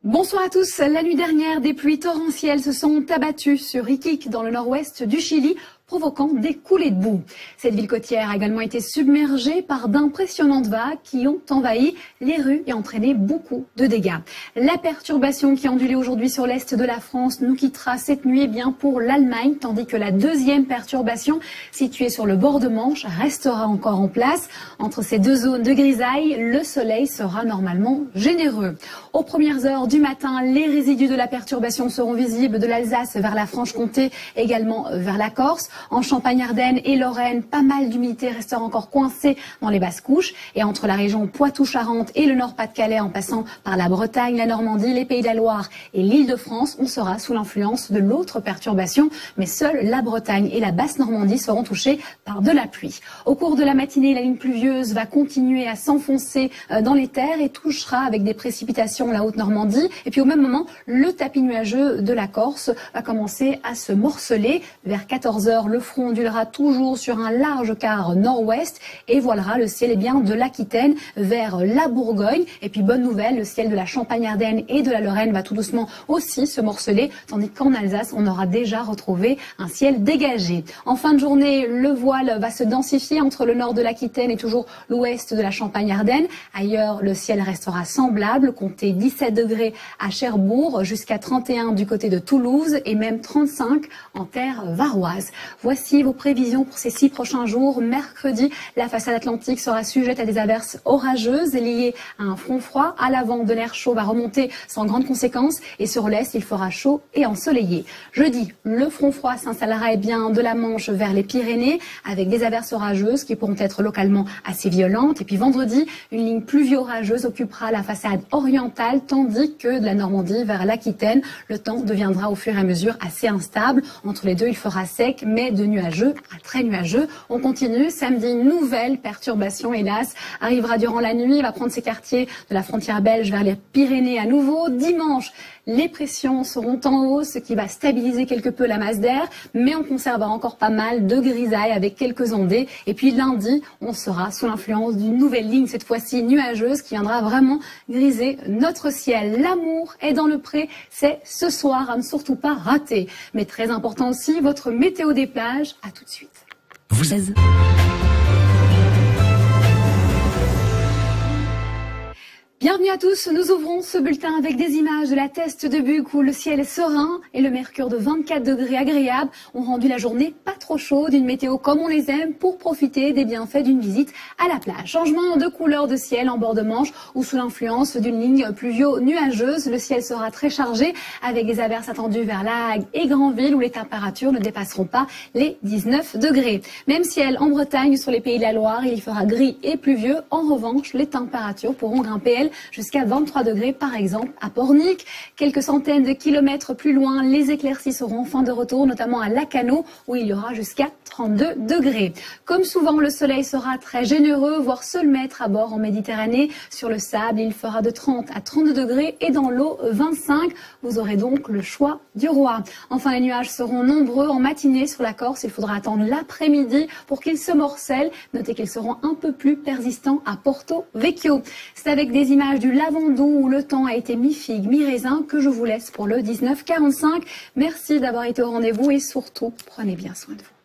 Bonsoir à tous. La nuit dernière, des pluies torrentielles se sont abattues sur Iquique dans le nord-ouest du Chili, provoquant des coulées de boue. Cette ville côtière a également été submergée par d'impressionnantes vagues qui ont envahi les rues et entraîné beaucoup de dégâts. La perturbation qui a ondulé aujourd'hui sur l'est de la France nous quittera cette nuit bien pour l'Allemagne, tandis que la deuxième perturbation, située sur le bord de Manche, restera encore en place. Entre ces deux zones de grisaille, le soleil sera normalement généreux. Aux premières heures du matin, les résidus de la perturbation seront visibles de l'Alsace vers la Franche-Comté, également vers la Corse. En Champagne-Ardenne et Lorraine, pas mal d'humidité restera encore coincée dans les basses couches. Et entre la région Poitou-Charentes et le Nord-Pas-de-Calais, en passant par la Bretagne, la Normandie, les Pays de la Loire et l'Île-de-France, on sera sous l'influence de l'autre perturbation. Mais seules la Bretagne et la Basse-Normandie seront touchées par de la pluie. Au cours de la matinée, la ligne pluvieuse va continuer à s'enfoncer dans les terres et touchera avec des précipitations la Haute-Normandie. Et puis au même moment, le tapis nuageux de la Corse va commencer à se morceler. Vers 14 h, le front ondulera toujours sur un large quart nord-ouest et voilera le ciel de l'Aquitaine vers la Bourgogne. Et puis bonne nouvelle, le ciel de la Champagne-Ardenne et de la Lorraine va tout doucement aussi se morceler, tandis qu'en Alsace, on aura déjà retrouvé un ciel dégagé. En fin de journée, le voile va se densifier entre le nord de l'Aquitaine et toujours l'ouest de la Champagne-Ardenne. Ailleurs, le ciel restera semblable, comptez 17 degrés à Cherbourg, jusqu'à 31 du côté de Toulouse et même 35 en terre varoise. Voici vos prévisions pour ces 6 prochains jours. Mercredi, la façade atlantique sera sujette à des averses orageuses liées à un front froid. À l'avant, de l'air chaud va remonter sans grandes conséquences et sur l'est, il fera chaud et ensoleillé. Jeudi, le front froid s'installera de la Manche vers les Pyrénées avec des averses orageuses qui pourront être localement assez violentes. Et puis vendredi, une ligne pluvio-orageuse occupera la façade orientale tandis que de la Normandie vers l'Aquitaine, le temps deviendra au fur et à mesure assez instable. Entre les deux, il fera sec mais de nuageux à très nuageux. On continue. Samedi, nouvelle perturbation, hélas, arrivera durant la nuit. Il va prendre ses quartiers de la frontière belge vers les Pyrénées à nouveau. Dimanche, les pressions seront en hausse, ce qui va stabiliser quelque peu la masse d'air, mais on conservera encore pas mal de grisailles avec quelques ondées. Et puis lundi, on sera sous l'influence d'une nouvelle ligne, cette fois-ci nuageuse, qui viendra vraiment griser notre ciel. L'amour est dans le pré, c'est ce soir à ne surtout pas rater. Mais très important aussi, votre météo des plages. À tout de suite. Bienvenue à tous, nous ouvrons ce bulletin avec des images de la Teste de Buc où le ciel est serein et le mercure de 24 degrés agréable ont rendu la journée pas trop chaude, une météo comme on les aime pour profiter des bienfaits d'une visite à la plage. Changement de couleur de ciel en bord de Manche ou sous l'influence d'une ligne pluvio-nuageuse, le ciel sera très chargé avec des averses attendues vers La Hague et Granville où les températures ne dépasseront pas les 19 degrés. Même ciel en Bretagne, sur les Pays de la Loire, il fera gris et pluvieux. En revanche, les températures pourront grimper jusqu'à 23 degrés par exemple à Pornic. Quelques centaines de kilomètres plus loin, les éclaircies seront enfin de retour, notamment à Lacanau où il y aura jusqu'à 32 degrés. Comme souvent, le soleil sera très généreux, voire seul maître à bord en Méditerranée. Sur le sable, il fera de 30 à 32 degrés et dans l'eau 25. Vous aurez donc le choix du roi. Enfin, les nuages seront nombreux en matinée sur la Corse. Il faudra attendre l'après-midi pour qu'ils se morcellent. Notez qu'ils seront un peu plus persistants à Porto Vecchio. C'est avec des images du Lavandou où le temps a été mi-figue, mi-raisin que je vous laisse pour le 19h45. Merci d'avoir été au rendez-vous et surtout, prenez bien soin de vous.